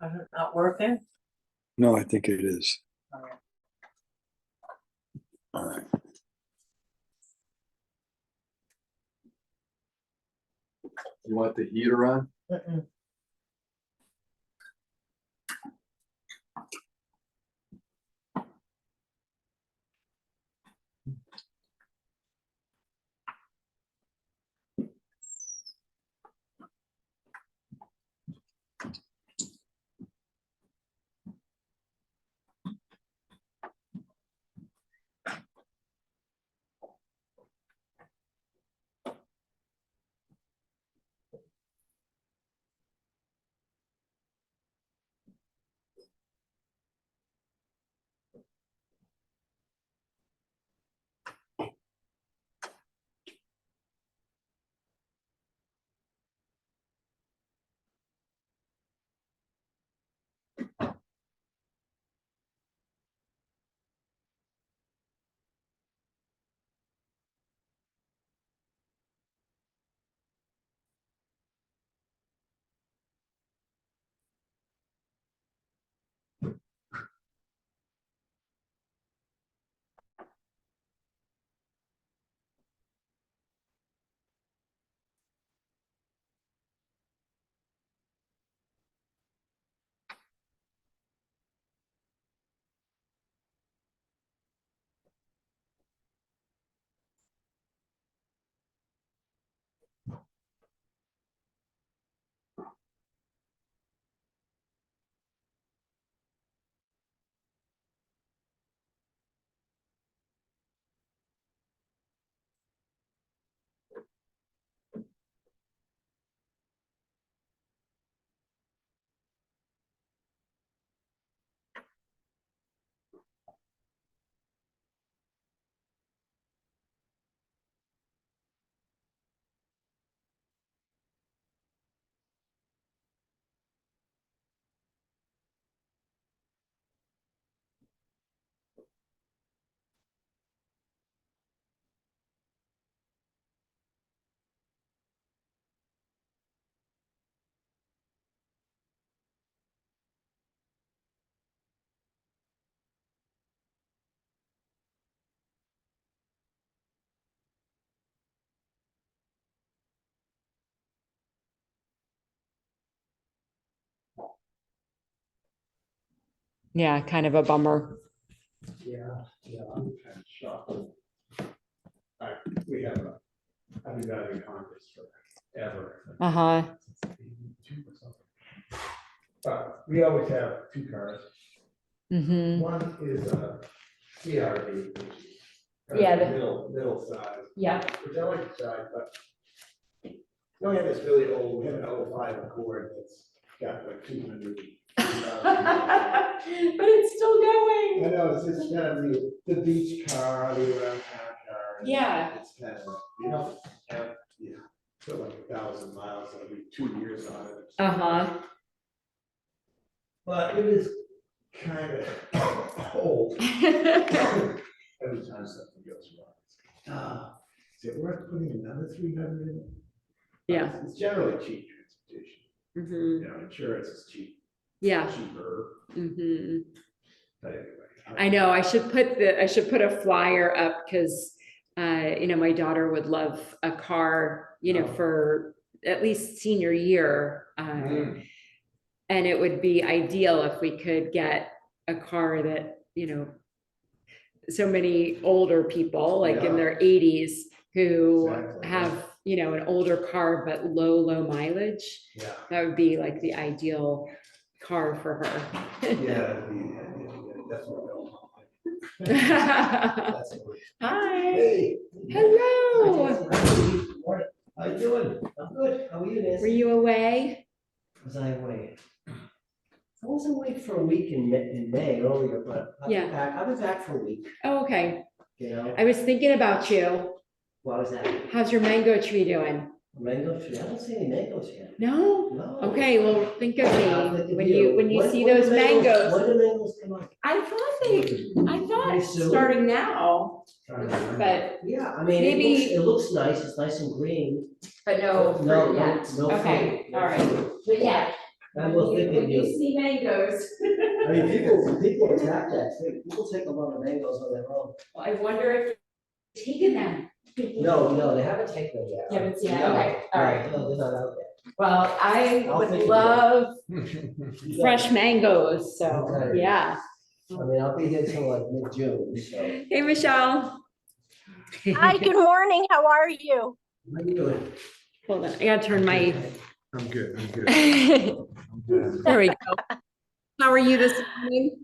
Is it not working? No, I think it is. All right. All right. You want the heater on? Mm-mm. Yeah, kind of a bummer. Yeah, I'm kind of shocked. We have I've been driving Congress forever. Uh-huh. But we always have two cars. Mm-hmm. One is a CRV, which is kind Yeah, of the- middle size, Yeah. which I like the size, but we have this really old, we have an 05 Accord that's got like 200. But it's still going. I know, it's just kind of the beach car, the around town car. and Yeah. It's kind of, you know, put like 1,000 miles, it'll be 2 years on it. Uh-huh. But it is kind of old. Every time something goes wrong. Is it worth putting another 300 in? Yeah. It's generally cheap transportation, Mm-hmm. you know, insurance is cheap, Yeah. cheaper, Mm-hmm. but anyway. I know, I should put a flyer up because, my daughter would love a car, for at least senior year. And it would be ideal if we could get a car that, so many older people, like in their 80s, who Exactly. have, an older car, but low mileage. Yeah. That would be like the ideal car for her. Yeah, that's what that's what Hi, Hey. hello. How you doing? I'm good. How are you, Nancy? Were you away? Was I away? I was away for a week in May earlier, but I'll Yeah. be back. I'll be back for a week, Oh, okay. you know? I was thinking about you. What was that? How's your mango tree doing? A mango tree? I don't see any mangoes yet. No? No. Okay, well, think of I'll think me of when you When- see when those do mangoes. When do mangoes come up? I Pretty thought soon? starting now, Trying to remember. but Yeah, I mean, maybe- it looks nice. It's nice and green. no No, fruit yet. no Okay, fruit. all right. But yeah, I will think of you. see mangoes. I mean, people attack that too. People take a lot of mangoes on their own. I wonder if they've taken them. No, they haven't taken them yet. You haven't seen it? No, Okay, all right. No, they're not out Well, I I'll would think of love yet. fresh mangoes, so, Okay. yeah. I mean, I'll be here till like mid-June, so. Hey, Michelle. Hi, good morning. How are you? How you doing? Hold on, I gotta turn my. I'm good, I'm good. There we go. How are you this morning?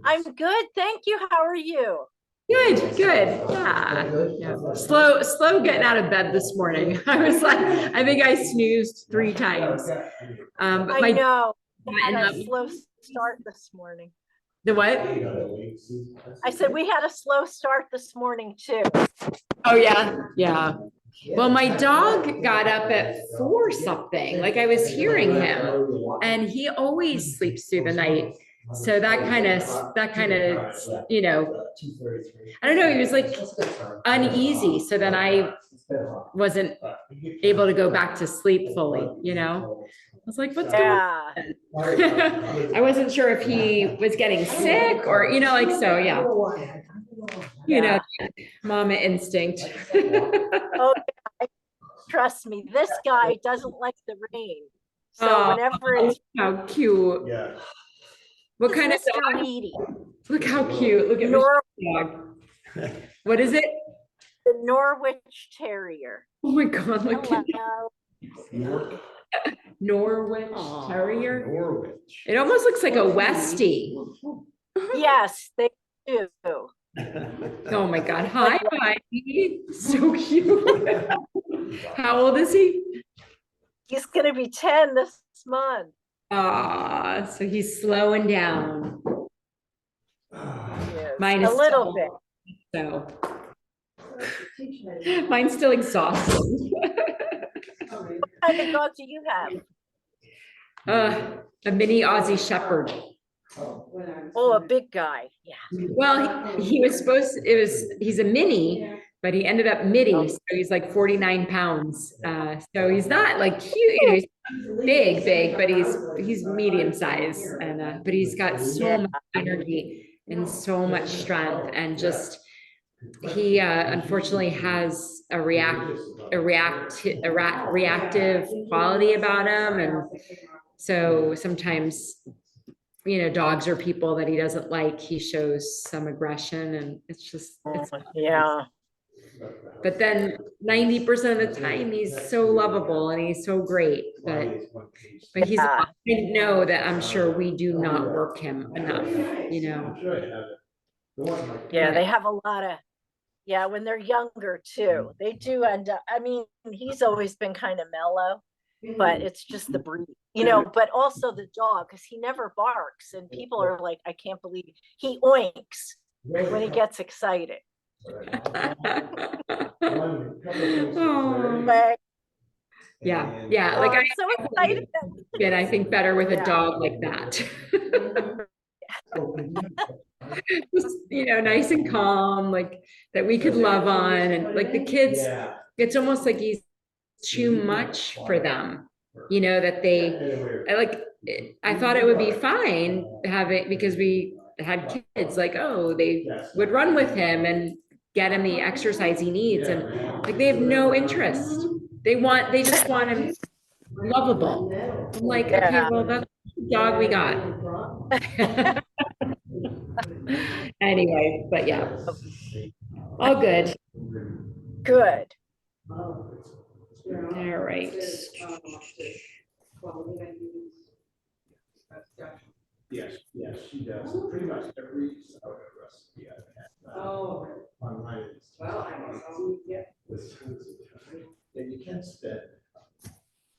I'm good, thank you. How are you? Good, yeah. Good? Yeah. Slow getting out of bed this morning. I was like, I think I snoozed 3 times. But I my, know. my- I had and a slow start this morning. the what? I said we had a slow start this morning too. Oh, yeah. Well, my dog got up at 4 something, like I was hearing him, and he always sleeps through the night. So that kind of, you know, I don't know, he was like uneasy. So then I wasn't able to go back to sleep fully, you know? I was like, what's going on? Yeah, I wasn't sure if he was getting sick or, you know, like, so, yeah, you know, mama instinct. trust me, this guy doesn't like the rain. So Oh, whenever it's How cute. Yeah. What kind of Mr. dog? Needy, Look how cute. Look at Nor- Michelle's dog. What is it? the Norwich Terrier. Oh my God, look at Hello. Norwich Terrier. Norwich. It almost looks like a Westie. Yes, they do. Oh my God. Hi, Heidi. So cute. How old is he? He's gonna be 10 this month. Ah, so he's slowing down. Yes, Mine a is little still- bit. So mine's still exhausting. What kind of dog do you have? A mini Aussie Shepherd. Oh, a big guy. Yeah. Well, he was he's a mini, but he ended up midi, so he's like 49 pounds. So he's not like cute, you know, he's big, but he's medium size, and but he's got so much energy and so much strength, and just he unfortunately has a reactive quality about him, and so sometimes, you know, dogs or people that he doesn't like, he shows some aggression, and it's Yeah. but then 90% of the time he's so lovable and he's so great, but he's, Yeah. I know that I'm sure we do not work him enough, you know. Yeah, they have a lot of, yeah, when they're younger too, they do end up, I mean, he's always been kind of mellow, but it's just the breed, you know, but also the dog, because he never barks and people are like, I can't believe he oinks when he gets excited. Oh, But yeah, like I'm so excited. and I think better with a Yeah. dog like that. Just, you know, nice and calm, like that we could love on, and like the kids, it's almost like he's too much for them, you know, that I thought it would be fine having, because we had kids, like, oh, they would run with him and get him the exercise he needs, and like they have no interest. They just want him lovable. I'm like, okay, Yeah. well, that's the dog we got. Anyway, but yeah, all good. Good. All right. Yes, she does, pretty much every sourdough recipe I've had. Online. And you can spend.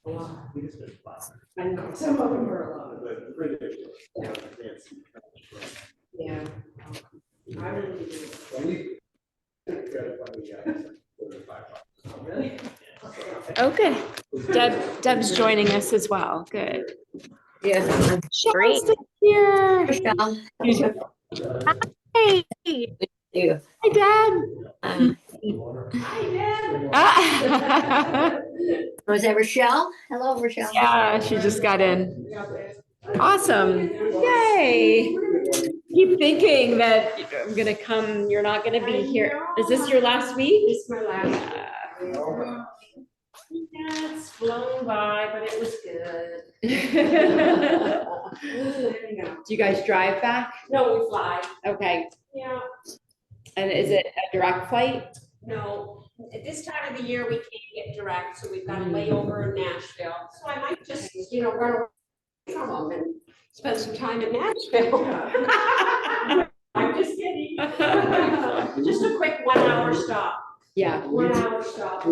You can spend $500. I know, some of them are a lot. But ridiculous. Fancy. Yeah. I really do. Well, we- gotta find the guys that are $5. Really? Okay. Deb's joining us as well. Good. Yeah. Great. Here. Hey, You. Hi, Deb. Hi, Dad. Ah. Was that Rochelle? Hello, Rochelle. Yeah, she just got in. Awesome. Yay. Keep thinking that I'm gonna come, you're not gonna be here. Is this your last week? This is my last. Yeah, it's flown by, but it was good. There you go. Do you guys drive back? No, we fly. Okay. Yeah, And is it a direct flight? no, at this time of the year, we can't get direct, so we've got a layover in Nashville. So I might just, run away from them and spend some time in Nashville. I'm just kidding. Just a quick 1 hour stop. Yeah. 1 hour stop.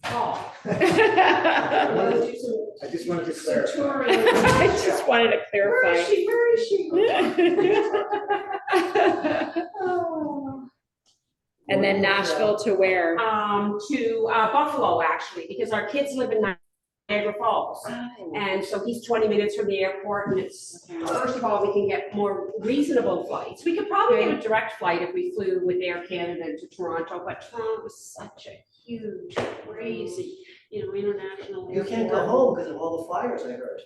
Oh. I Wanna do some I just wanted to some clarify. touring. just wanted to Where clarify. is she? Where is she? And then Nashville to where? To Buffalo, actually, because our kids live in Niagara Falls. And so he's 20 minutes from the airport, and it's, first of all, we can get more reasonable flights. We could probably get a direct flight if we flew with Air Canada to Toronto, but Toronto is such a huge, crazy, international. You can't go airport. home because of all the fires, I heard.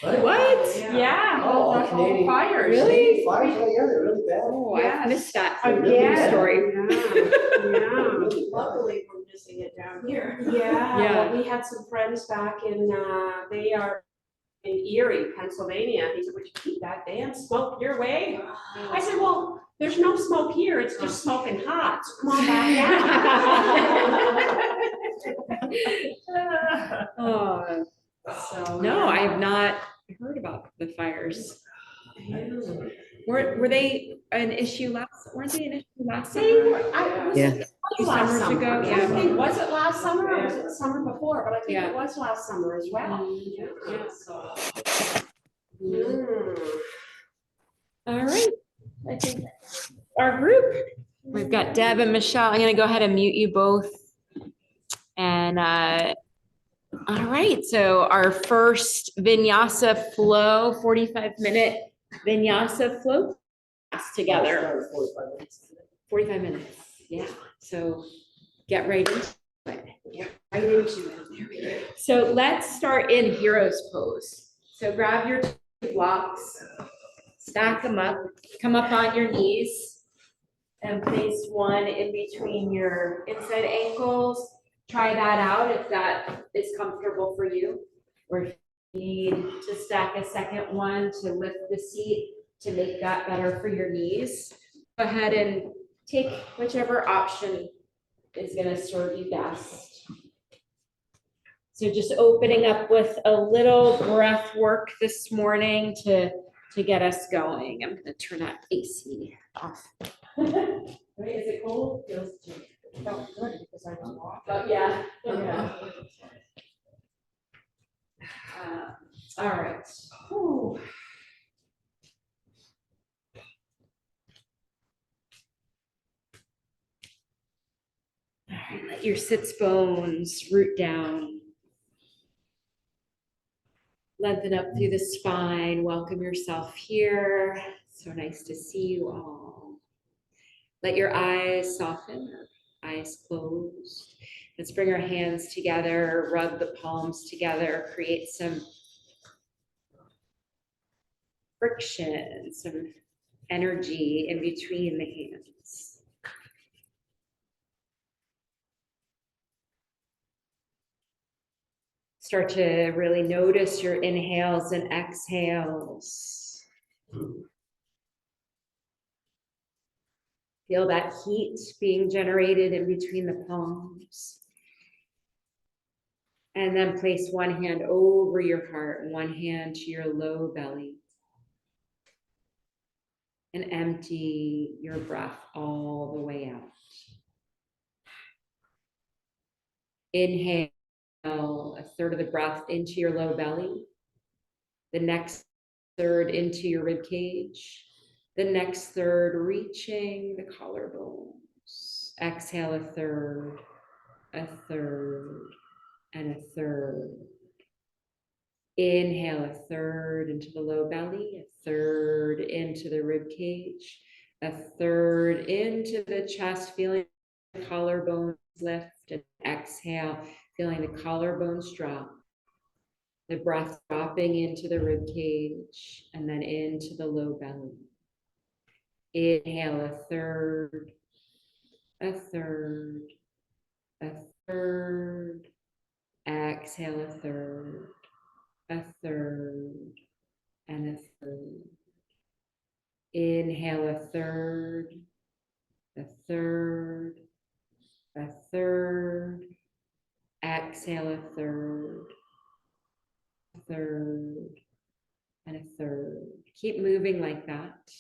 Right? What? Yeah, Oh, all the Canadian- fires. Really? Fires, oh yeah, they're really bad. Oh, Yes. I missed that Again. story. Yeah. Luckily, we're missing it down here. Yeah, Yeah. well, we had some friends back in, they are in Erie, Pennsylvania. He said, would you keep that damn smoke your way? I said, well, there's no smoke here, it's just smoking hot, so come on back down. Oh, So, no, I yeah. have not heard about the fires. Were they an issue weren't they an issue last They summer? were, I was. Yeah. it was Two last summers summer. ago, I'm trying to yeah. think, was it last summer or was it the summer before? But I think Yeah. it was last summer as well. Yeah, so. Mm. All right. I think our group, we've got Deb and Michelle. I'm gonna go ahead and mute you both. And all right, so our first Vinyasa flow, 45-minute Vinyasa flow class together. 45 minutes, yeah. So get right into it. Right into it. There we go. So let's start in hero's pose. So grab your 2 blocks, stack them up, come up on your knees, and place one in between your inside ankles. Try that out if that is comfortable for you, or if you need to stack a second one to lift the seat to make that better for your knees. Go ahead and take whichever option is going to serve you best. So just opening up with a little breath work this morning to get us going. I'm going to turn that AC off. Wait, is it cold? Feels felt good because I don't walk. Oh, yeah. Yeah. All right. Whew. All right, let your sits bones root down. Lengthen up through the spine. Welcome yourself here. So nice to see you all. Let your eyes soften, eyes closed. Let's bring our hands together, rub the palms together, create some friction, some energy in between the hands. Start to really notice your inhales and exhales. Feel that heat being generated in between the palms. And then place one hand over your heart and one hand to your low belly. And empty your breath all the way out. Inhale a third of the breath into your low belly. The next third into your rib cage. The next third reaching the collarbones. Exhale a third, and a third. Inhale a third into the low belly, a third into the rib cage, a third into the chest, feeling the collarbones lift, and exhale feeling the collarbones drop, the breath dropping into the rib cage and then into the low belly. Inhale a third, a third, a third. Exhale a third, a third, and a third. Inhale a third, a third, a third. Exhale a third, a third, and a third. Keep moving like that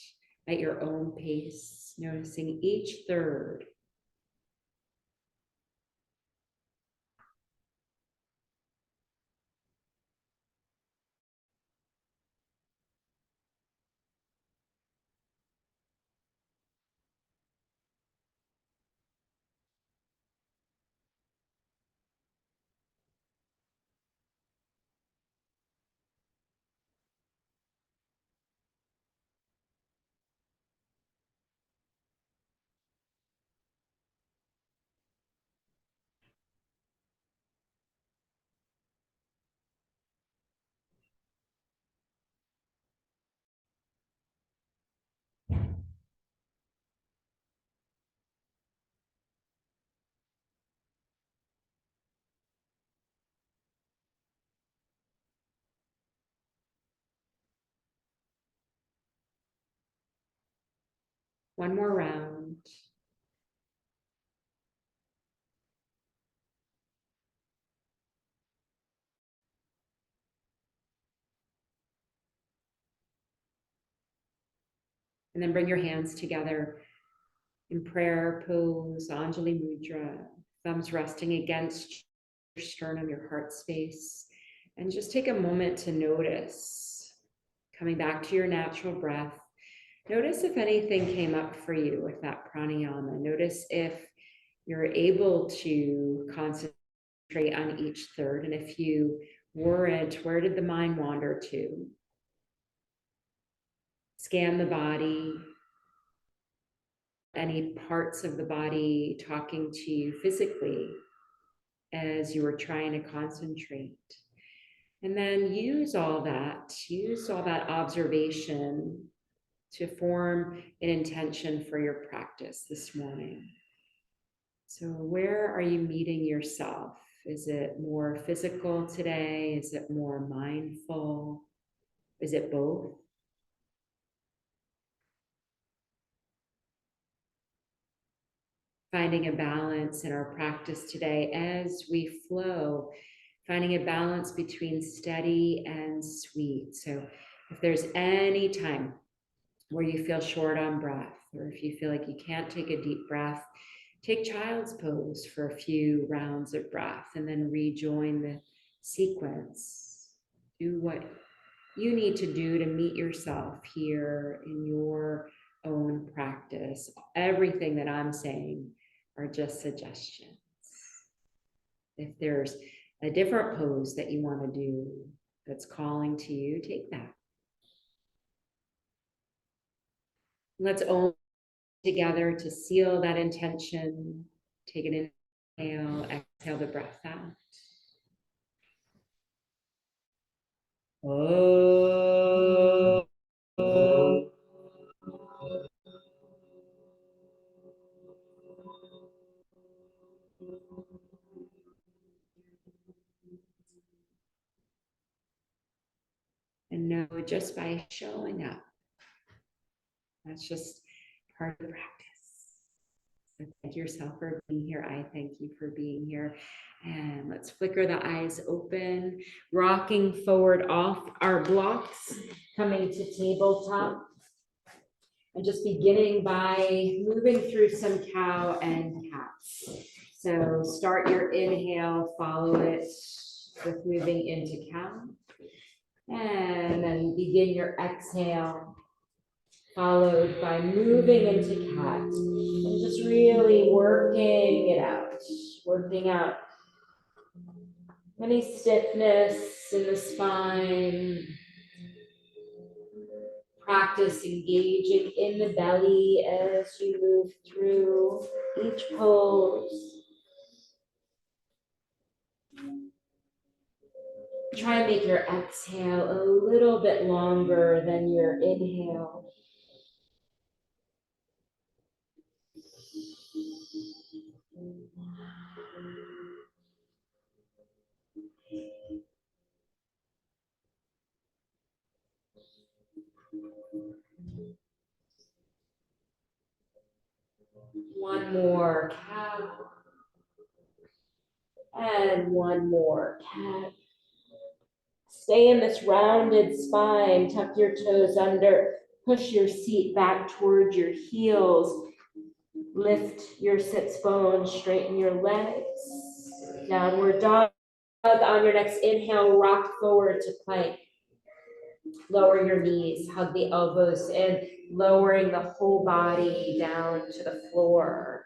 at your own pace, noticing each third. One more round. And then bring your hands together in prayer pose, Anjali Mudra, thumbs resting against your sternum, your heart space. And just take a moment to notice, coming back to your natural breath. Notice if anything came up for you with that pranayama. Notice if you're able to concentrate on each third. And if you weren't, where did the mind wander to? Scan the body. Any parts of the body talking to you physically as you were trying to concentrate. And then use all that observation to form an intention for your practice this morning. So where are you meeting yourself? Is it more physical today? Is it more mindful? Is it both? Finding a balance in our practice today as we flow, finding a balance between steady and sweet. So if there's any time where you feel short on breath, or if you feel like you can't take a deep breath, take child's pose for a few rounds of breath and then rejoin the sequence. Do what you need to do to meet yourself here in your own practice. Everything that I'm saying are just suggestions. If there's a different pose that you want to do that's calling to you, take that. Let's own together to seal that intention. Take an inhale, exhale the breath out. Oh. And know just by showing up, that's just part of the practice. So thank yourself for being here. I thank you for being here. And let's flicker the eyes open, rocking forward off our blocks, coming to tabletop. And just beginning by moving through some cow and cats. So start your inhale, follow it with moving into cow. And then begin your exhale, followed by moving into cat. And just really working it out, working out any stiffness in the spine. Practice engaging in the belly as you move through each pose. Try and make your exhale a little bit longer than your inhale. One more cow. And one more cat. Stay in this rounded spine, tuck your toes under, push your seat back towards your heels, lift your sits bones, straighten your legs. Downward dog. On your next inhale, rock forward to plank. Lower your knees, hug the elbows in, lowering the whole body down to the floor.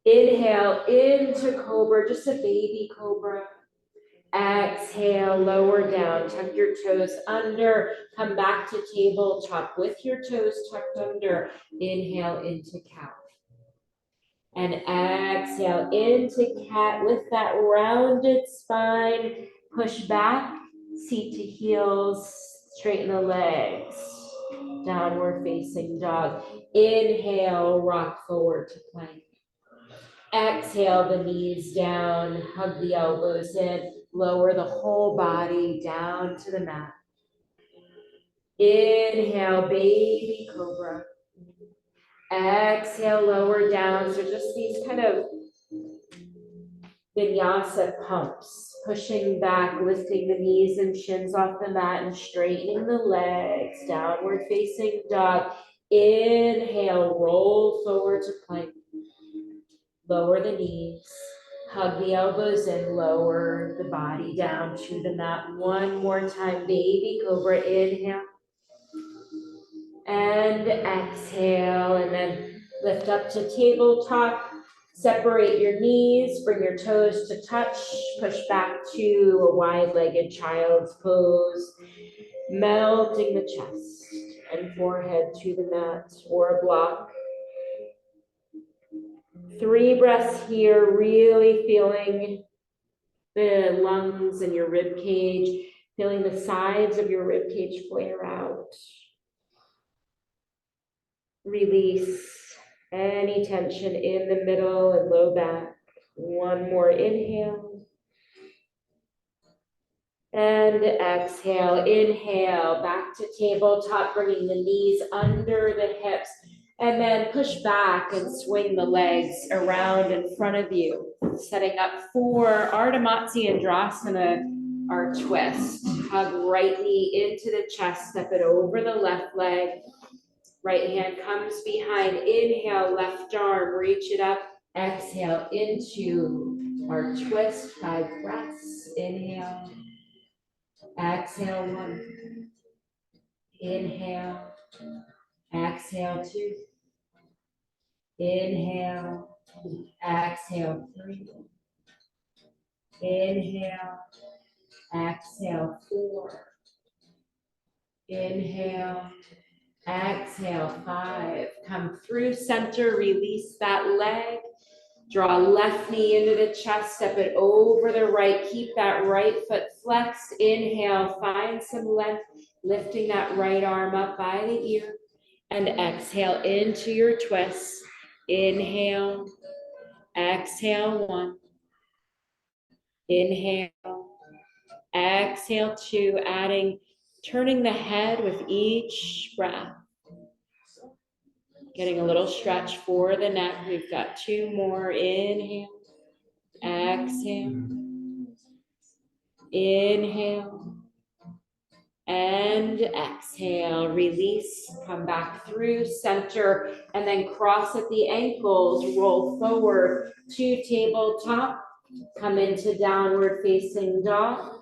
Inhale into cobra, just a baby cobra. Exhale, lower down, tuck your toes under, come back to tabletop with your toes tucked under. Inhale into cow. And exhale into cat with that rounded spine. Push back, seat to heels, straighten the legs. Downward facing dog. Inhale, rock forward to plank. Exhale the knees down, hug the elbows in, lower the whole body down to the mat. Inhale, baby cobra. Exhale, lower down. So just these kind of vinyasa pumps, pushing back, lifting the knees and shins off the mat and straightening the legs, downward facing dog. Inhale, roll forward to plank. Lower the knees, hug the elbows in, lower the body down to the mat. One more time, baby cobra, inhale. And exhale, and then lift up to tabletop. Separate your knees, bring your toes to touch, push back to a wide-legged child's pose, melting the chest and forehead to the mat or a block. 3 breaths here, really feeling the lungs and your rib cage, feeling the sides of your rib cage flare out. Release any tension in the middle and low back. One more inhale. And exhale, inhale, back to tabletop, bringing the knees under the hips. And then push back and swing the legs around in front of you, setting up for Ardha Matsyendrasana, our twist. Hug right knee into the chest, step it over the left leg. Right hand comes behind. Inhale, left arm, reach it up. Exhale into our twist, 5 breaths. Inhale. Exhale, 1. Inhale. Exhale, 2. Inhale, exhale, 3. Inhale, exhale, 4. Inhale, exhale, 5. Come through center, release that leg. Draw left knee into the chest, step it over the right. Keep that right foot flexed. Inhale, find some length, lifting that right arm up by the ear. And exhale into your twist. Inhale, exhale, 1. Inhale, exhale, 2. Turning the head with each breath. Getting a little stretch for the neck. We've got 2 more. Inhale, exhale, inhale, and exhale. Release, come back through center, and then cross at the ankles, roll forward to tabletop, come into downward facing dog,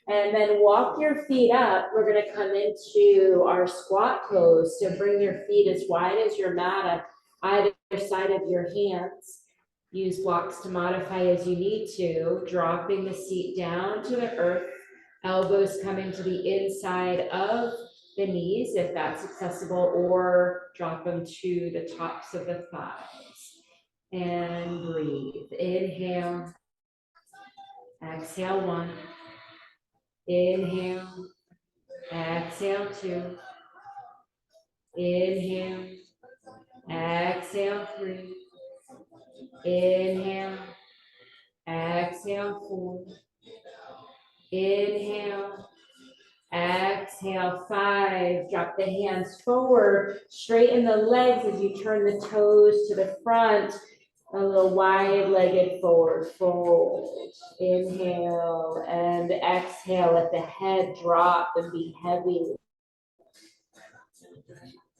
and then walk your feet up. We're gonna come into our squat pose, so bring your feet as wide as your mat at either side of your hands. Use blocks to modify as you need to, dropping the seat down to the earth. Elbows coming to the inside of the knees, if that's accessible, or drop them to the tops of the thighs. And breathe. Inhale. Exhale, 1. Inhale, exhale 2. Inhale, exhale 3. Inhale, exhale 4. Inhale, exhale 5. Drop the hands forward, straighten the legs as you turn the toes to the front. A little wide-legged forward fold. Inhale and exhale. Let the head drop and be heavy.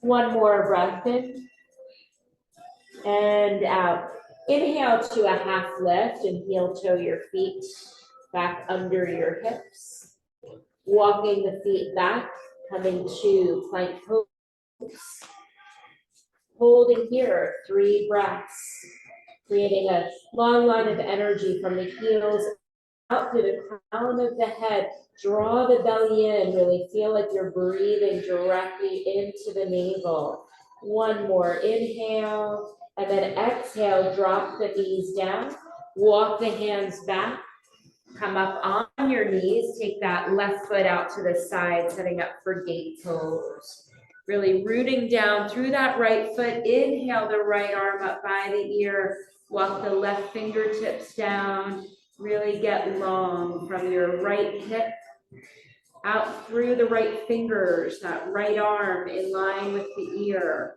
One more breath in and out. Inhale to a half lift and heel toe your feet back under your hips. Walking the feet back, coming to plank pose. Holding here 3 breaths, creating a long line of energy from the heels out through the crown of the head. Draw the belly in, really feel like you're breathing directly into the navel. One more, inhale, and then exhale, drop the knees down, walk the hands back, come up on your knees, take that left foot out to the side, setting up for gate pose. Really rooting down through that right foot, inhale the right arm up by the ear, walk the left fingertips down, really get long from your right hip out through the right fingers, that right arm in line with the ear.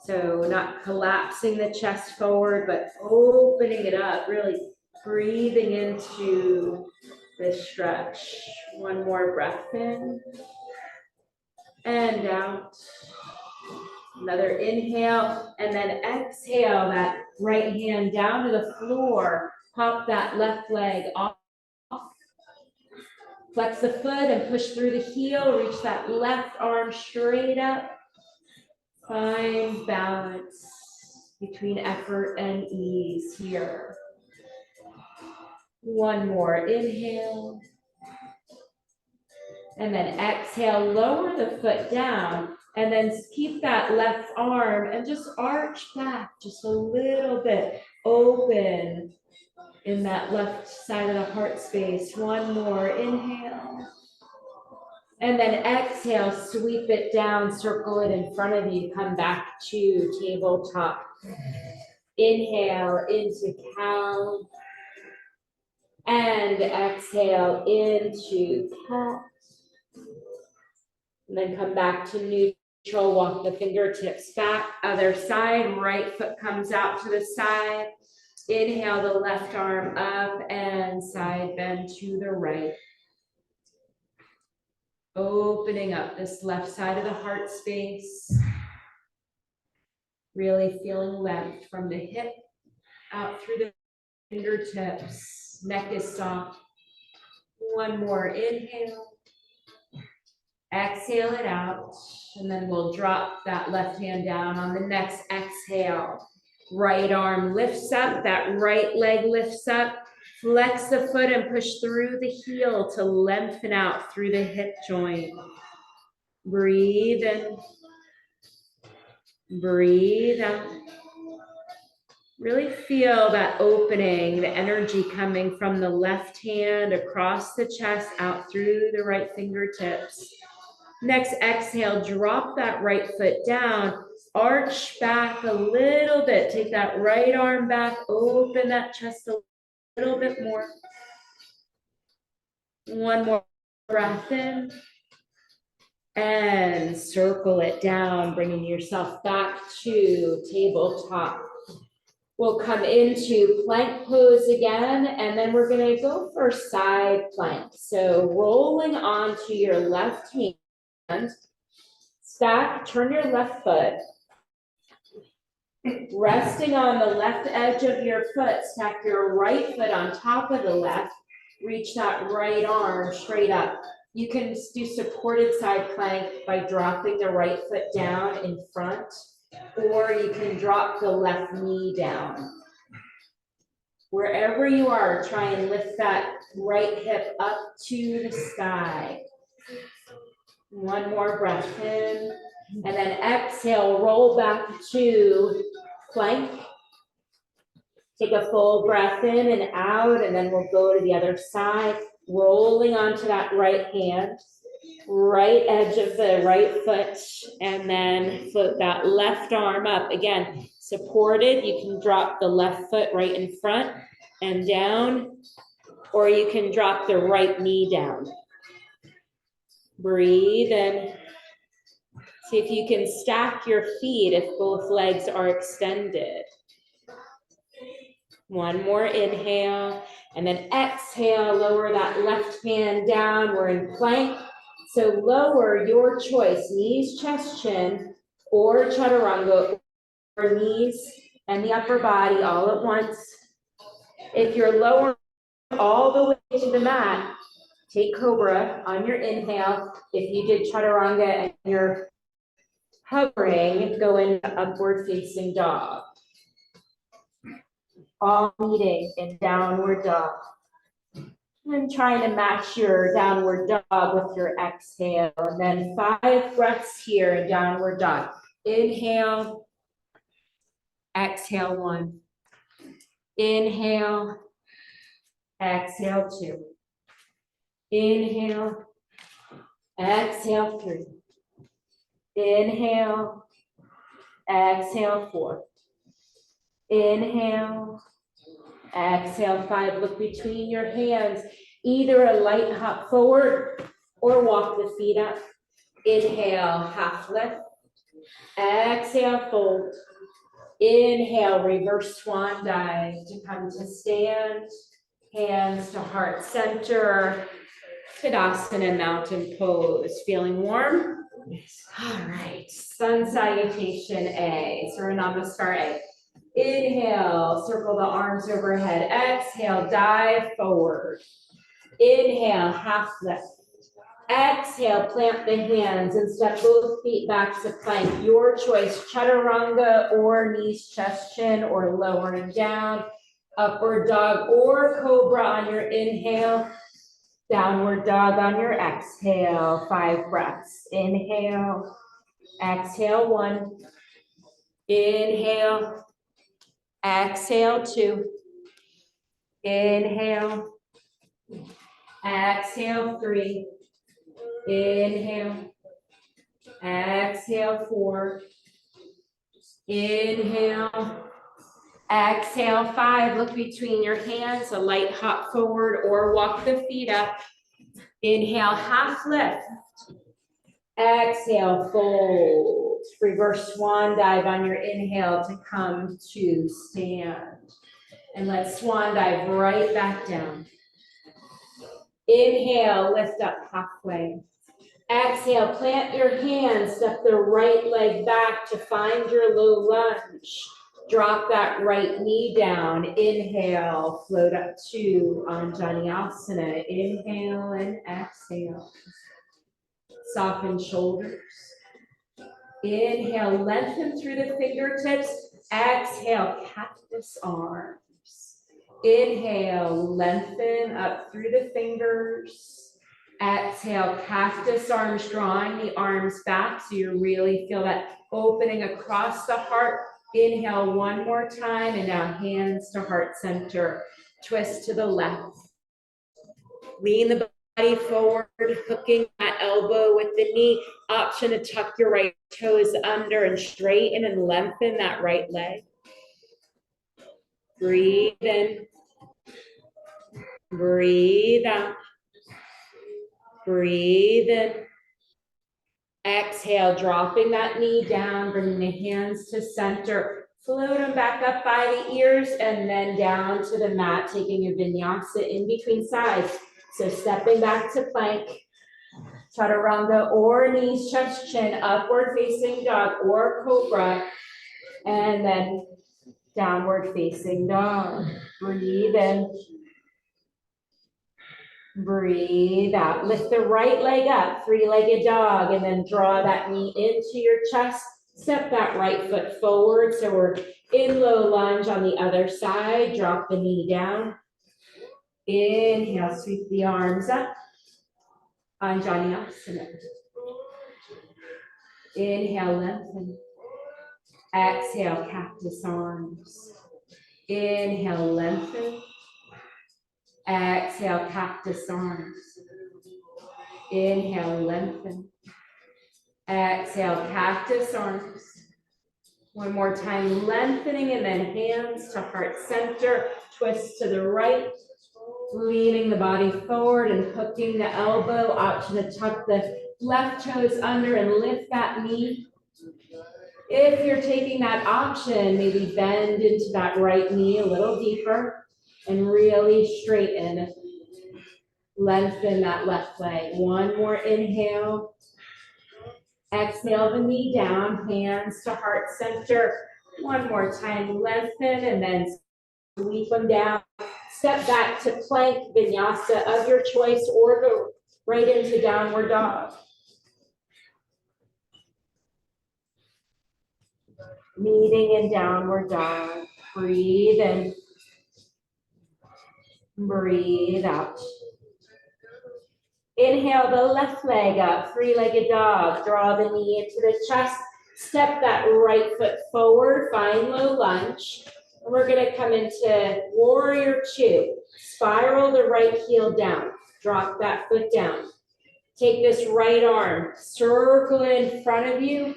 So not collapsing the chest forward, but opening it up, really breathing into this stretch. One more breath in and out. Another inhale, and then exhale that right hand down to the floor. Pop that left leg off. Flex the foot and push through the heel. Reach that left arm straight up. Find balance between effort and ease here. One more inhale. And then exhale, lower the foot down. And then keep that left arm and just arch back just a little bit. Open in that left side of the heart space. One more inhale. And then exhale, sweep it down, circle it in front of you. Come back to tabletop. Inhale into cow. And exhale into cat. And then come back to neutral, walk the fingertips back, other side, right foot comes out to the side. Inhale the left arm up and side bend to the right. Opening up this left side of the heart space. Really feeling length from the hip out through the fingertips. Neck is soft. One more inhale. Exhale it out, and then we'll drop that left hand down on the next exhale. Right arm lifts up, that right leg lifts up. Flex the foot and push through the heel to lengthen out through the hip joint. Breathe in. Breathe out. Really feel that opening, the energy coming from the left hand across the chest, out through the right fingertips. Next exhale, drop that right foot down, arch back a little bit. Take that right arm back, open that chest a little bit more. One more breath in. And circle it down, bringing yourself back to tabletop. We'll come into plank pose again, and then we're gonna go for side plank. So rolling onto your left hand, stack, turn your left foot. Resting on the left edge of your foot, stack your right foot on top of the left. Reach that right arm straight up. You can do supported side plank by dropping the right foot down in front, or you can drop the left knee down. Wherever you are, try and lift that right hip up to the sky. One more breath in, and then exhale, roll back to plank. Take a full breath in and out, and then we'll go to the other side. rolling onto that right hand, right edge of the right foot, and then float that left arm up. Again, supported, you can drop the left foot right in front and down, or you can drop the right knee down. Breathe in. See if you can stack your feet if both legs are extended. One more inhale, and then exhale, lower that left hand down. We're in plank. So lower your choice, knees, chest, chin, or chaturanga, or knees and the upper body all at once. If you're lower all the way to the mat, take cobra on your inhale. If you did chaturanga and you're hovering, go into upward facing dog. All meeting in downward dog. And trying to match your downward dog with your exhale. And then 5 breaths here in downward dog. Inhale, exhale 1. Inhale, exhale 2. Inhale, exhale 3. Inhale, exhale 4. Inhale, exhale 5. Look between your hands, either a light hop forward or walk the feet up. Inhale, half lift. Exhale, fold. Inhale, reverse swan dive to come to stand. Hands to heart center. Tadasana, mountain pose. Feeling warm? All right, sun salutation A, Surya Namaskar A. Inhale, circle the arms overhead. Exhale, dive forward. Inhale, half lift. Exhale, plant the hands and step both feet back to plank. Your choice, chaturanga or knees, chest, chin, or lowering down. Upward dog or cobra on your inhale. Downward dog on your exhale. 5 breaths. Inhale, exhale 1. Inhale, exhale 2. Inhale, exhale 3. Inhale, exhale 4. Inhale, exhale 5. Look between your hands, a light hop forward or walk the feet up. Inhale, half lift. Exhale, fold. Reverse swan dive on your inhale to come to stand. And let's swan dive right back down. Inhale, lift up halfway. Exhale, plant your hands, step the right leg back to find your low lunge. Drop that right knee down. Inhale, float up to Anjaneyasana. Inhale and exhale. Soften shoulders. Inhale, lengthen through the fingertips. Exhale, cactus arms. Inhale, lengthen up through the fingers. Exhale, cactus arms, drawing the arms back so you really feel that opening across the heart. Inhale 1 more time, and now hands to heart center. Twist to the left. Lean the body forward, hooking that elbow with the knee. Option to tuck your right toes under and straighten and lengthen that right leg. Breathe in. Breathe out. Breathe in. Exhale, dropping that knee down, bringing the hands to center. Float them back up by the ears and then down to the mat, taking a vinyasa in between sides. So stepping back to plank, chaturanga or knees, chest, chin, upward facing dog or cobra, and then downward facing dog. Breathe in. Breathe out. Lift the right leg up, 3-legged dog, and then draw that knee into your chest. Step that right foot forward. So we're in low lunge on the other side. Drop the knee down. Inhale, sweep the arms up. Anjaneyasana. Inhale, lengthen. Exhale, cactus arms. Inhale, lengthen. Exhale, cactus arms. Inhale, lengthen. Exhale, cactus arms. One more time, lengthening, and then hands to heart center. Twist to the right, leaning the body forward and hooking the elbow out to the tuck the left toes under and lift that knee. If you're taking that option, maybe bend into that right knee a little deeper and really straighten. Lengthen that left leg. One more inhale. Exhale the knee down, hands to heart center. One more time, lengthen, and then sweep them down. Step back to plank vinyasa of your choice or go right into downward dog. Meeting in downward dog. Breathe in. Breathe out. Inhale the left leg up, three-legged dog. Draw the knee into the chest. Step that right foot forward, find low lunge. And we're gonna come into warrior two. Spiral the right heel down. Drop that foot down. Take this right arm, circle in front of you,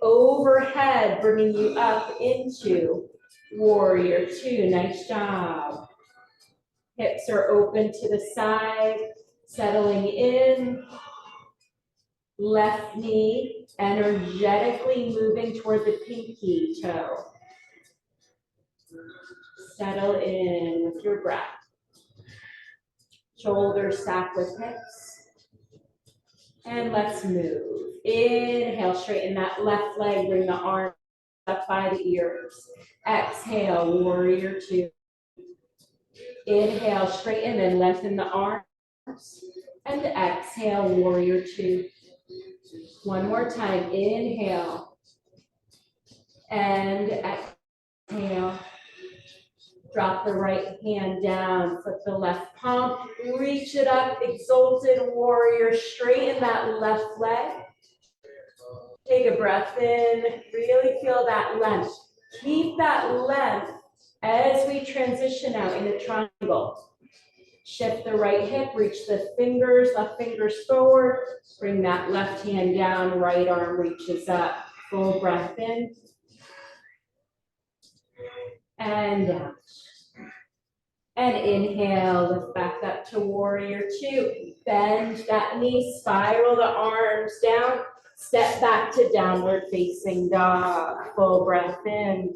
overhead, bringing you up into warrior two. Nice job. Hips are open to the side. Settling in, left knee energetically moving toward the pinky toe. Settle in with your breath. Shoulders stack with hips. And let's move. Inhale, straighten that left leg, bring the arm up by the ears. Exhale, warrior two. Inhale, straighten and lengthen the arms. And exhale, warrior two. One more time, inhale. And exhale. Drop the right hand down, flip the left palm, reach it up, exalted warrior, straighten that left leg. Take a breath in, really feel that length. Keep that length as we transition out in a triangle. Shift the right hip, reach the fingers, left fingers forward. Bring that left hand down, right arm reaches up. Full breath in. And down. And inhale, lift back up to warrior two. Bend that knee, spiral the arms down. Step back to downward facing dog. Full breath in.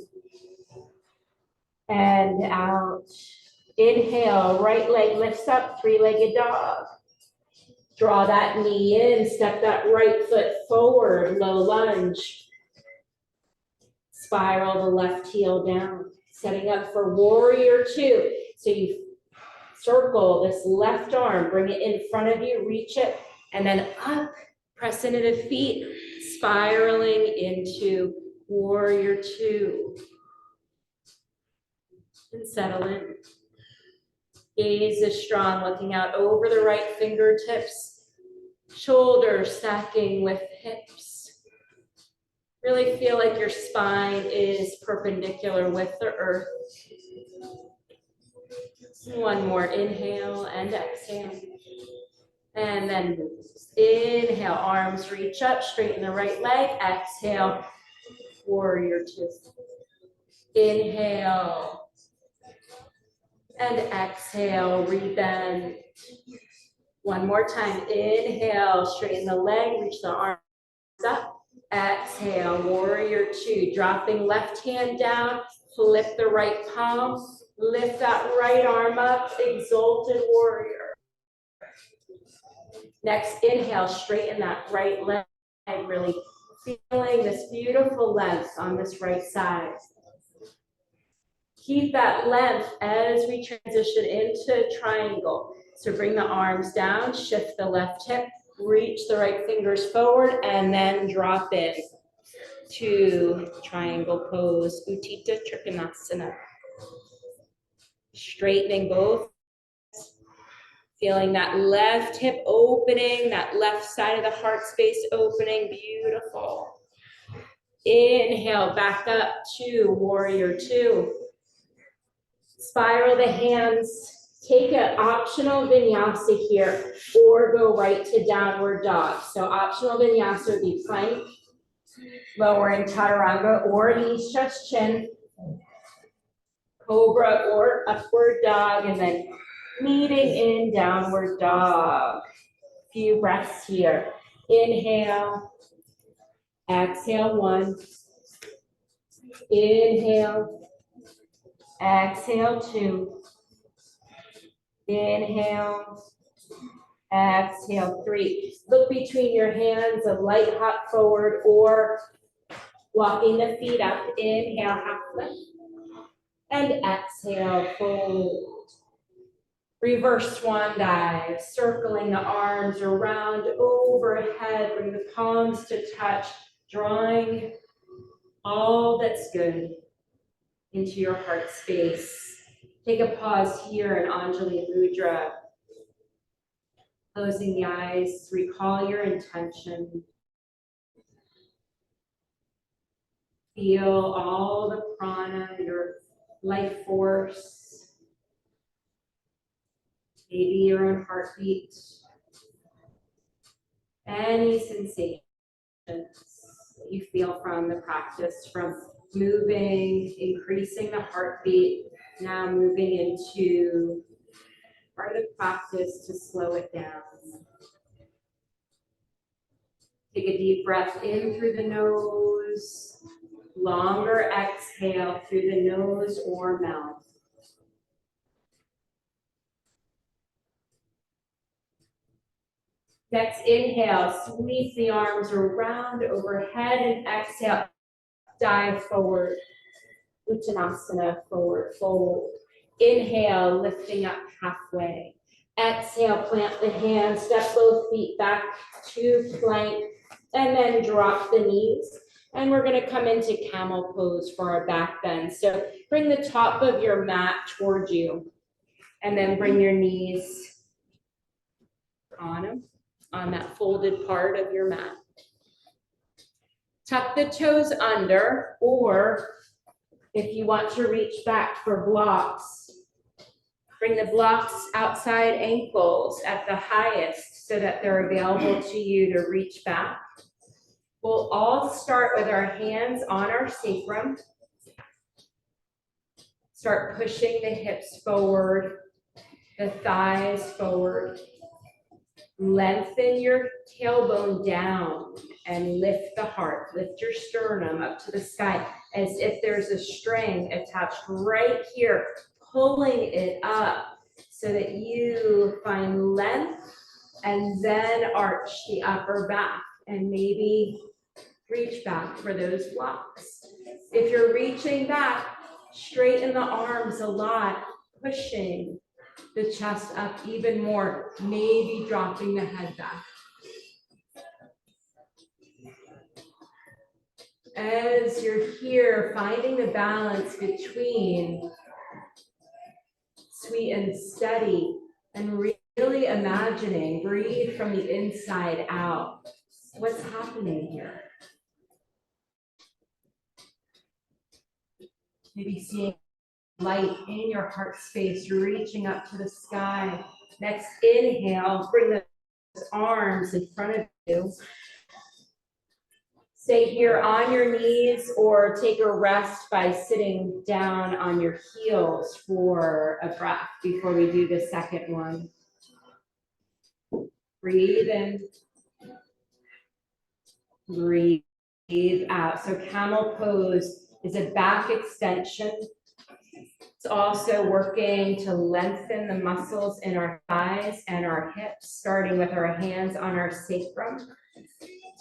And out. Inhale, right leg lifts up, three-legged dog. Draw that knee in, step that right foot forward, low lunge. Spiral the left heel down, setting up for warrior two. So you circle this left arm, bring it in front of you, reach it, and then up, press into the feet, spiraling into warrior two. And settle in. Gaze is strong, looking out over the right fingertips, shoulders stacking with hips. Really feel like your spine is perpendicular with the earth. One more inhale and exhale. And then move. Inhale, arms reach up, straighten the right leg. Exhale, warrior two. Inhale. And exhale, rebend. One more time, inhale, straighten the leg, reach the arms up. Exhale, warrior two, dropping left hand down, flip the right palm, lift that right arm up, exalted warrior. Next, inhale, straighten that right leg, really feeling this beautiful length on this right side. Keep that length as we transition into triangle. So bring the arms down, shift the left hip, reach the right fingers forward, and then drop in to triangle pose, Utthita Trikonasana. Straightening both. Feeling that left hip opening, that left side of the heart space opening, beautiful. Inhale, back up to warrior two. Spiral the hands take an optional vinyasa here or go right to downward dog. So optional vinyasa would be plank, lowering chaturanga, or knees touch chin, cobra or upward dog, and then meeting in downward dog. Few breaths here. Inhale, exhale 1. Inhale, exhale 2. Inhale, exhale 3. Look between your hands, a light hop forward or walking the feet up. Inhale, half lift. And exhale, fold. Reverse swan dive, circling the arms around, overhead, bring the palms to touch, drawing all that's good into your heart space. Take a pause here in Anjali Mudra. Closing the eyes, recall your intention. Feel all the prana, your life force, maybe your own heartbeat, any sensations that you feel from the practice, from moving, increasing the heartbeat, now moving into part of the practice to slow it down. Take a deep breath in through the nose, longer exhale through the nose or mouth. Next inhale, sweep the arms around overhead, and exhale, dive forward. Uttanasana, forward fold. Inhale, lifting up halfway. Exhale, plant the hands, step both feet back to plank, and then drop the knees. And we're gonna come into camel pose for our back bend. So bring the top of your mat towards you, and then bring your knees on them, on that folded part of your mat. Tuck the toes under, or if you want to reach back for blocks, bring the blocks outside ankles at the highest so that they're available to you to reach back. We'll all start with our hands on our sacrum. Start pushing the hips forward, the thighs forward. Lengthen your tailbone down and lift the heart. Lift your sternum up to the sky as if there's a string attached right here, pulling it up so that you find length, and then arch the upper back and maybe reach back for those blocks. If you're reaching back, straighten the arms a lot, pushing the chest up even more, maybe dropping the head back. As you're here, finding the balance between sweet and steady, and really imagining, breathe from the inside out. What's happening here? Maybe seeing light in your heart space, reaching up to the sky. Next inhale, bring the arms in front of you. Stay here on your knees or take a rest by sitting down on your heels for a breath before we do the second one. Breathe in. Breathe out. So camel pose is a back extension. It's also working to lengthen the muscles in our thighs and our hips, starting with our hands on our sacrum.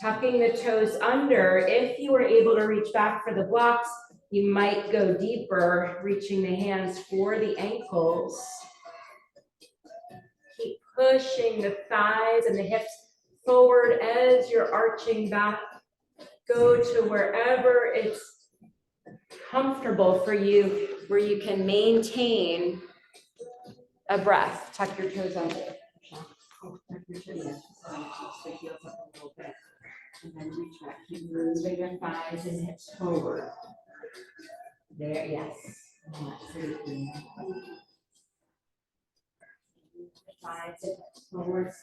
Tucking the toes under. If you were able to reach back for the blocks, you might go deeper, reaching the hands for the ankles. Keep pushing the thighs and the hips forward as you're arching back. Go to wherever it's comfortable for you, where you can maintain a breath. Tuck your toes under. Tuck your toes in. So it heels up a little bit. And then reach back. Keep moving your thighs and hips forward. There, yes. Sides and forwards.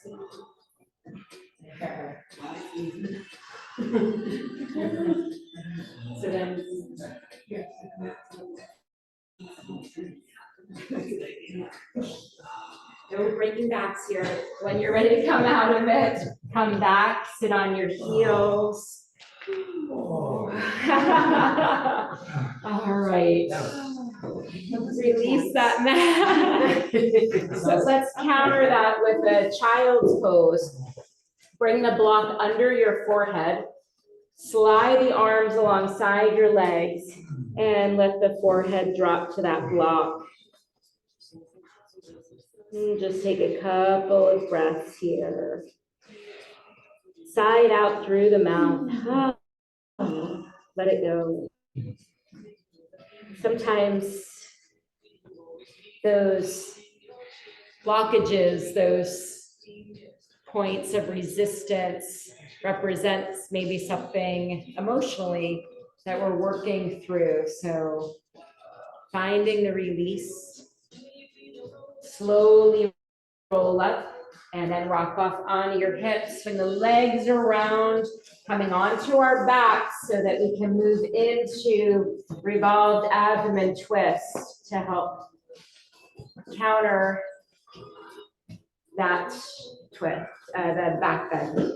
So then. No breaking backs here. When you're ready to come out of it, come back, sit on your heels. All right. Release that mat. So let's counter that with a child's pose. Bring the block under your forehead. Slide the arms alongside your legs and let the forehead drop to that block. And just take a couple of breaths here. Sigh it out through the mouth. Let it go. Sometimes those blockages, those points of resistance represents maybe something emotionally that we're working through. So finding the release, slowly roll up and then rock off onto your hips. Swing the legs around, coming onto our backs so that we can move into revolved abdomen twist to help counter that twist, the back bend.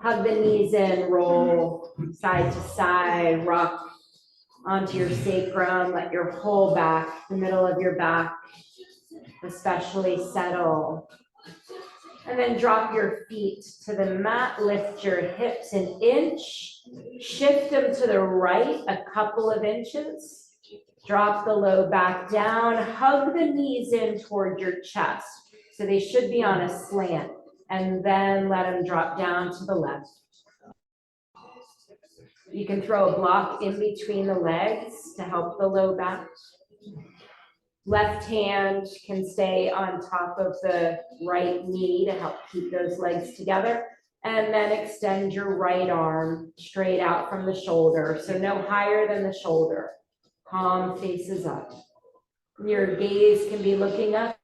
Hug the knees in, roll side to side, rock onto your sacrum, let your whole back, the middle of your back, especially settle. And then drop your feet to the mat, lift your hips an inch, shift them to the right a couple of inches, drop the low back down, hug the knees in toward your chest. So they should be on a slant, and then let them drop down to the left. You can throw a block in between the legs to help the low back. Left hand can stay on top of the right knee to help keep those legs together. And then extend your right arm straight out from the shoulder. So no higher than the shoulder. Palm faces up. Your gaze can be looking up,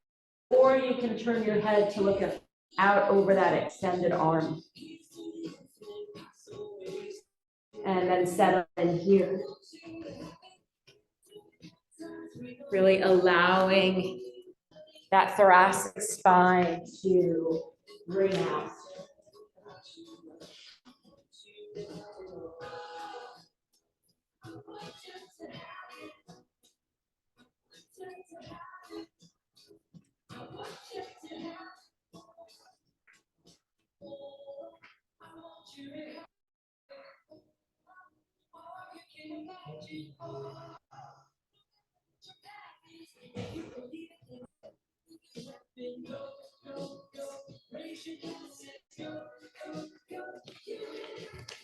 or you can turn your head to look out over that extended arm. And then settle in here. Really allowing that thoracic spine to ring out.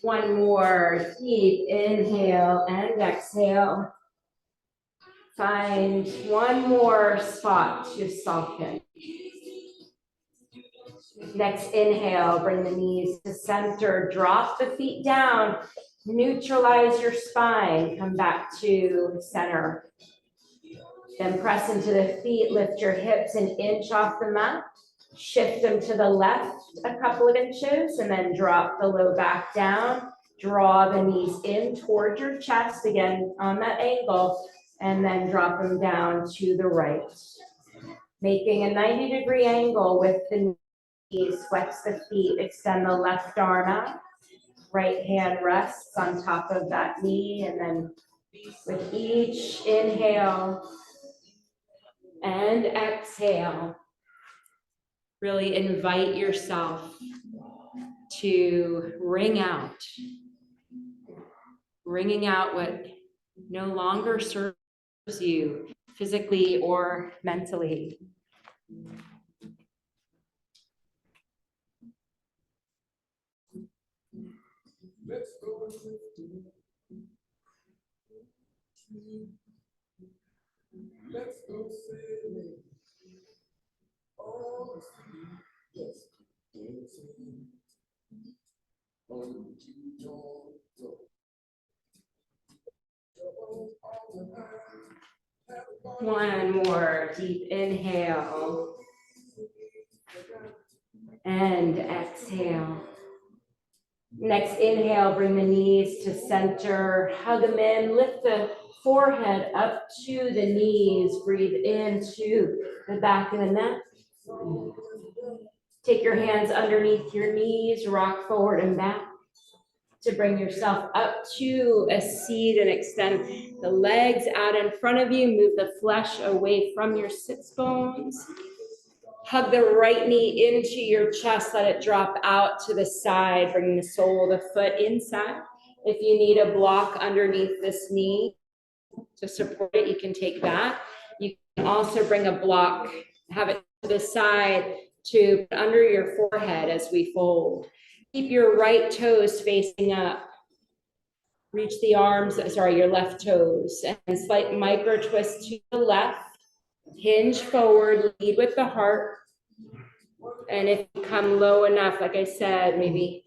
One more deep inhale and exhale. Find one more spot to soften. Next inhale, bring the knees to center, drop the feet down, neutralize your spine, come back to center. Then press into the feet, lift your hips an inch off the mat, shift them to the left a couple of inches, and then drop the low back down. Draw the knees in toward your chest, again on that angle, and then drop them down to the right. Making a 90-degree angle with the knees, flex the feet, extend the left arm out. Right hand rests on top of that knee, and then with each inhale and exhale, really invite yourself to ring out, ringing out what no longer serves you physically or mentally. Let's go. Let's go sailing. Oh, yes. One more deep inhale And exhale. Next inhale, bring the knees to center, hug them in, lift the forehead up to the knees, breathe into the back of the neck. Take your hands underneath your knees, rock forward and back to bring yourself up to a seat and extend the legs out in front of you. Move the flesh away from your sits bones. Hug the right knee into your chest, let it drop out to the side, bringing the sole of the foot inside. If you need a block underneath this knee to support it, you can take that. You can also bring a block, have it to the side to put under your forehead as we fold. Keep your right toes facing up. Reach the arms, your left toes, and slight micro twist to the left. Hinge forward, lead with the heart. And if you come low enough, like I said, maybe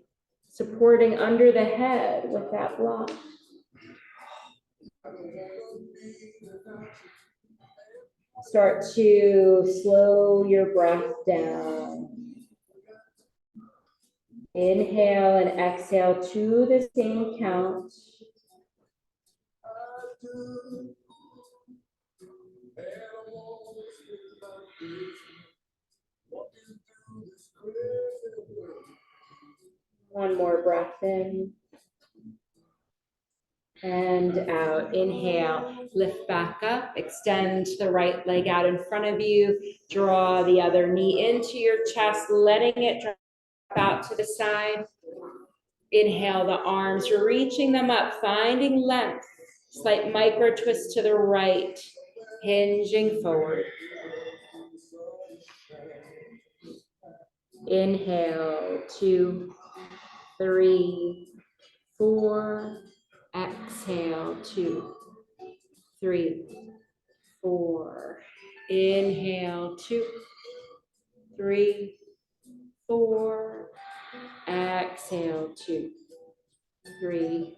supporting under the head with that block. Start to slow your breath down. Inhale and exhale to the same count. One more breath in and out. Inhale, lift back up, extend the right leg out in front of you, draw the other knee into your chest, letting it drop out to the side. Inhale the arms, reaching them up, finding length, slight micro twist to the right, hinging forward. Inhale, 2, 3, 4. Exhale, 2, 3, 4. Inhale, 2, 3, 4. Exhale, 2, 3,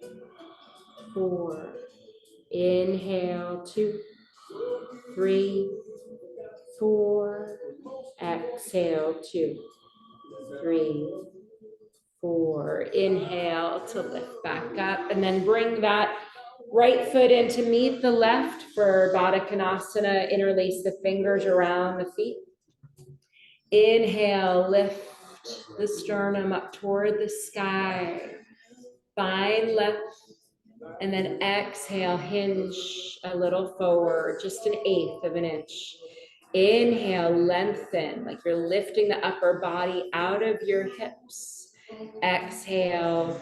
4. Inhale, 2, 3, 4. Exhale, 2, 3, 4. Inhale to lift back up, and then bring that right foot in to meet the left for Baddha Konasana. Interlace the fingers around the feet. Inhale, lift the sternum up toward the sky. Find left, and then exhale, hinge a little forward, just 1/8 of an inch. Inhale, lengthen, like you're lifting the upper body out of your hips. Exhale,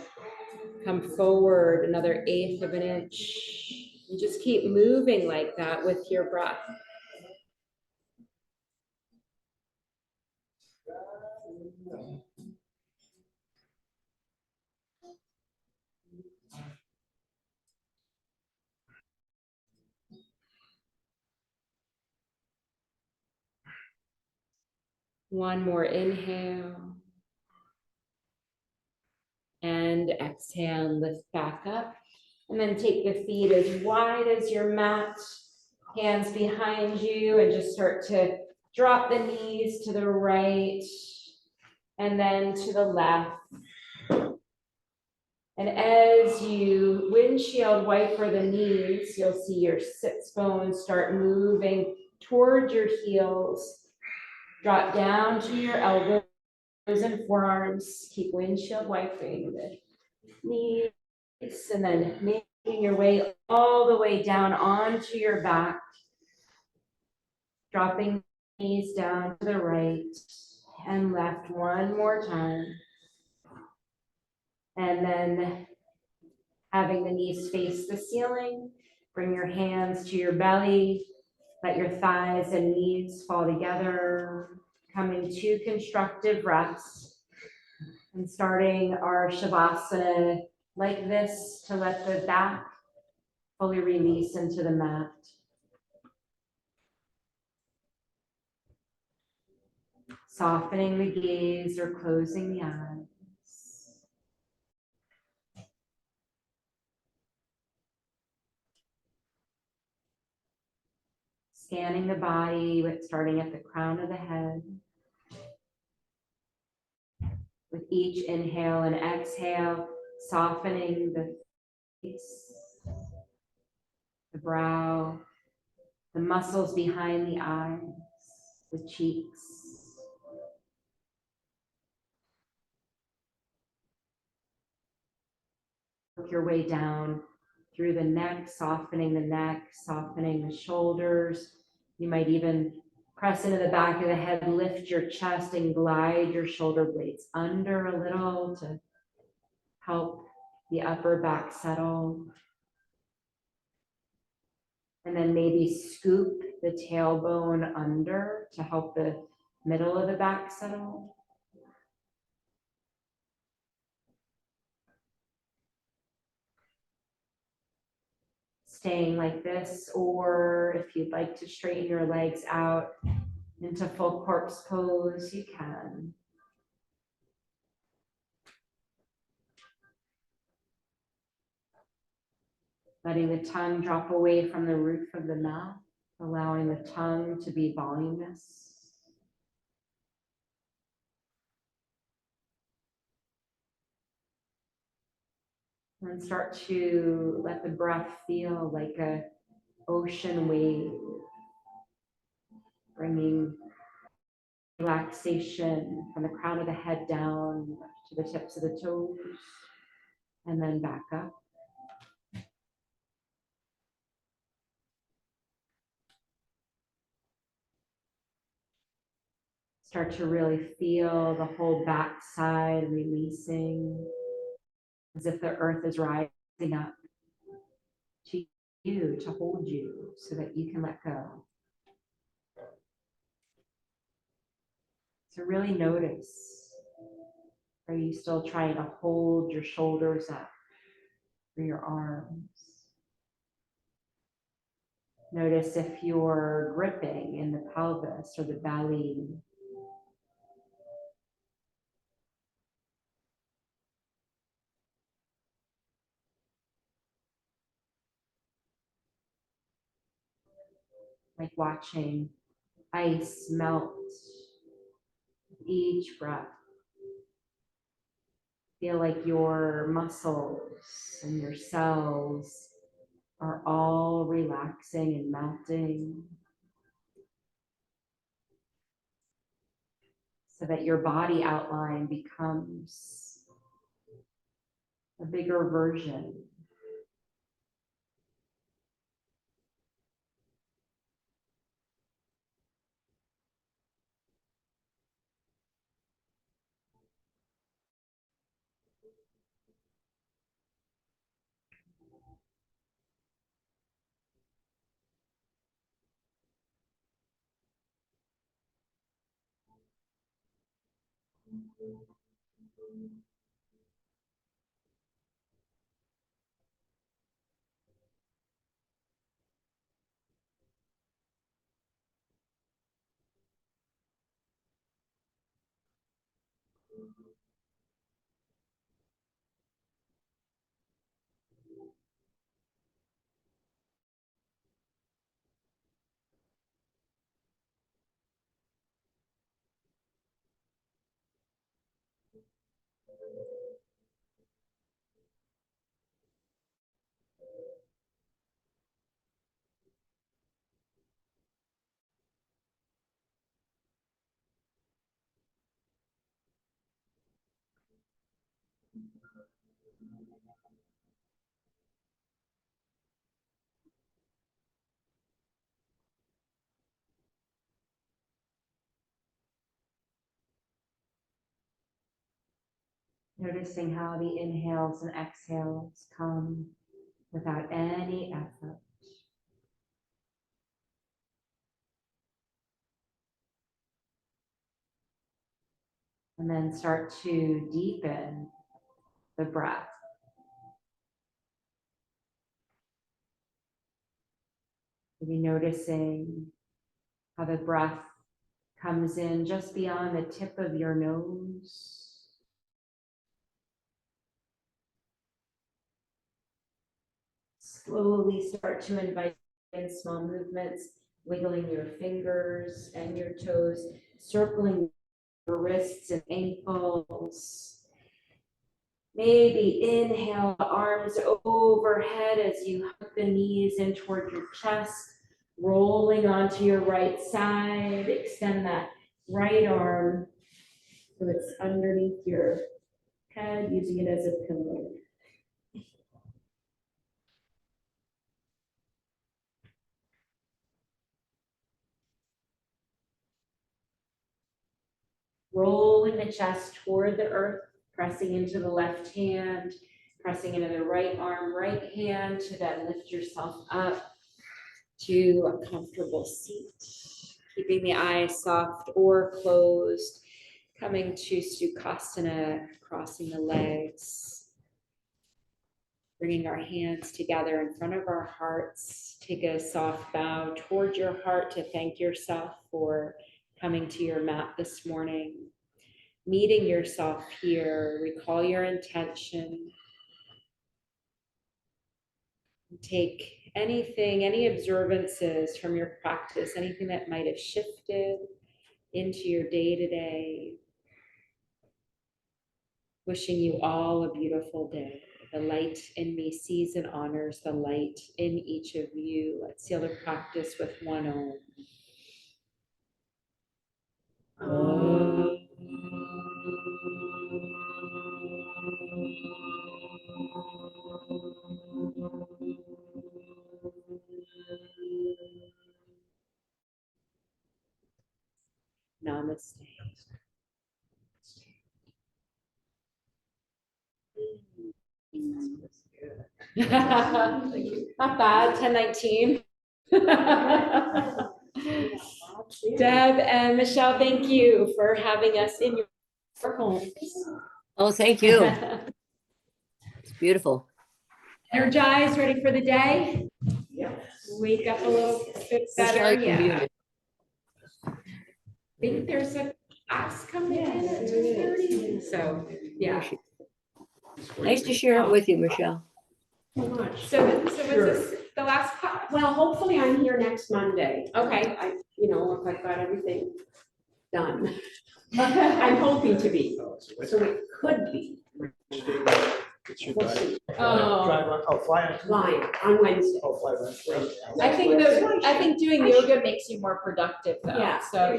come forward another 1/8 of an inch. And just keep moving like that with your breath. One more inhale. And exhale, lift back up. And then take the feet as wide as your mat, hands behind you, and just start to drop the knees to the right and then to the left. And as you windshield wiper the knees, you'll see your sits bones start moving toward your heels. Drop down to your elbows and forearms. Keep windshield wiping the knees, and then making your way all the way down onto your back. Dropping knees down to the right and left one more time. And then having the knees face the ceiling, bring your hands to your belly, let your thighs and knees fall together, coming to constructive rest, and starting our Shavasana like this to let the back fully release into the mat. Softening the gaze or closing the eyes. Scanning the body with starting at the crown of the head. With each inhale and exhale, softening the face, the brow, the muscles behind the eyes, the cheeks. Work your way down through the neck, softening the shoulders. You might even press into the back of the head, lift your chest and glide your shoulder blades under a little to help the upper back settle. And then maybe scoop the tailbone under to help the middle of the back settle. Staying like this, or if you'd like to straighten your legs out into full corpse pose, you can. Letting the tongue drop away from the roof of the mouth, allowing the tongue to be voluminous. And start to let the breath feel like a ocean wave, bringing relaxation from the crown of the head down to the tips of the toes, and then back up. Start to really feel the whole backside releasing, as if the earth is rising up to you, to hold you, so that you can let go. So really notice, are you still trying to hold your shoulders up or your arms? Notice if you're gripping in the pelvis or the belly. Like watching ice melt with each breath. Feel like your muscles and your cells are all relaxing and melting, so that your body outline becomes a bigger version. Noticing how the inhales and exhales come without any effort. And then start to deepen the breath. Maybe noticing how the breath comes in just beyond the tip of your nose. Slowly start to invite in small movements, wiggling your fingers and your toes, circling your wrists and ankles. Maybe inhale, arms overhead as you hook the knees in toward your chest, rolling onto your right side. Extend that right arm so it's underneath your head, using it as a pillow. Rolling the chest toward the earth, pressing into the left hand, pressing into the right arm, right hand to then lift yourself up to a comfortable seat. Keeping the eyes soft or closed, coming to Sukhasana, crossing the legs. Bringing our hands together in front of our hearts. Take a soft bow toward your heart to thank yourself for coming to your mat this morning. Meeting yourself here, recall your intention. Take anything, any observances from your practice, anything that might have shifted into your day-to-day. Wishing you all a beautiful day. The light in me sees and honors the light in each of you. Let's seal the practice with one Om. Om. Namaste. Not bad, 10:19. Deb and Michelle, thank you for having us in your homes. Oh, thank you. It's beautiful. Energized, ready for the day? Yes. Wake up a little bit better, Sherry can yeah. be- I think there's a class coming in at 2:30, so, yeah. Nice to share it with you, Michelle. So much. So was this the last class? Well, hopefully I'm here next Monday. Okay. If I've got everything done. I'm hoping to be, so it could be. We'll see. Oh, Flying on Wednesday. I think doing yoga makes you more productive though. Yeah. So,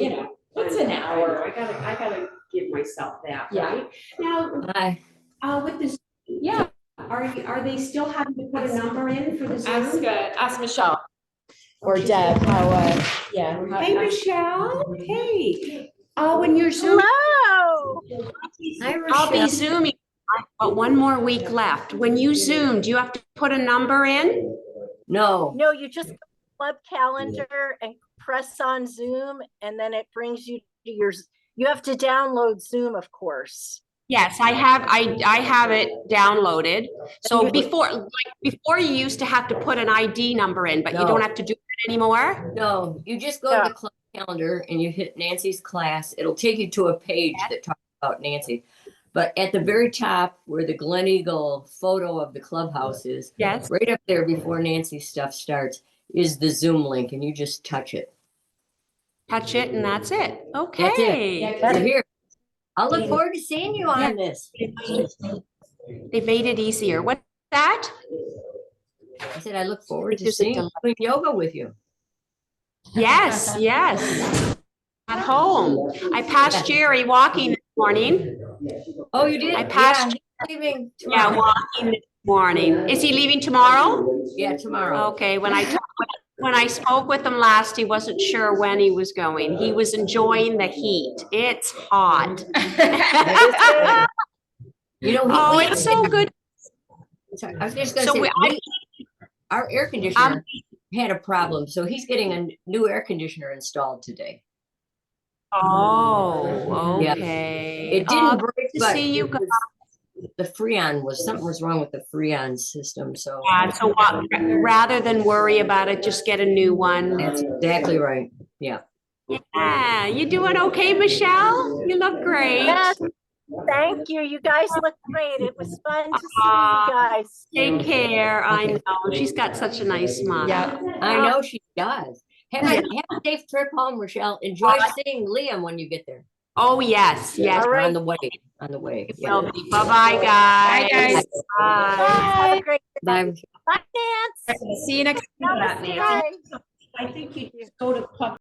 it's an hour. I gotta give myself that, Yeah. right? Now, Hi. with this, Yeah. are they still having to put a number in for the Zoom? Ask Michelle or Deb how, Hey, Michelle, hey. When you're Zooming, Hello. Hi, I'll be Rochelle. Zooming, but one more week left. When you Zoom, do you have to put a number in? No, No, you just go to Club Calendar and press on Zoom, and then it brings you to you have to download Zoom, of course. Yes, I have it downloaded. So And before you used to have to put an ID number in, but you No. don't have to do it anymore? no. You just go to the club calendar and you hit Nancy's class. It'll take you to a page that talks about Nancy. But at the very top where the Glen Eagle photo of the clubhouse is, Yes. right up there before Nancy's stuff starts, is the Zoom link, and you just touch it. Touch it and that's it. That's Okay. it. You're here. I'll look forward to seeing you on this. They made it easier. What's that? I said, I look forward to Just a seeing you doing yoga with you. Yes, yes. At home. I passed Jerry walking this morning. Oh, you did? I passed- Yeah, he's leaving Yeah, tomorrow. walking this morning. Is he leaving tomorrow? Yeah, tomorrow. Okay, when I spoke with him last, he wasn't sure when he was going. He was enjoying the heat. It's hot. You know, Oh, it's so good. Sorry, I was just gonna So say, I- our air conditioner had a problem, so he's getting a new air conditioner installed today. Oh, Yeah. okay. It Oh, didn't break, to but see you it was- the something was wrong with the Freon system, so. So rather than worry about it, just get a new one. That's exactly right. Yeah. Yeah, you doing okay, Michelle? You look great. Yes, thank you. You guys look great. It was fun to see you guys. Take care. I know. She's got such a nice smile. I know she does. Have a safe trip home, Rochelle. Enjoy seeing Liam when you get there. Oh, yes, yes. All right. On the way, on the way. It Yeah. will be. Bye-bye, guys. Bye, guys. Bye. Have a great day. Bye. Bye, Nance. See you next week, Namaste. Nancy. I think you just go to Club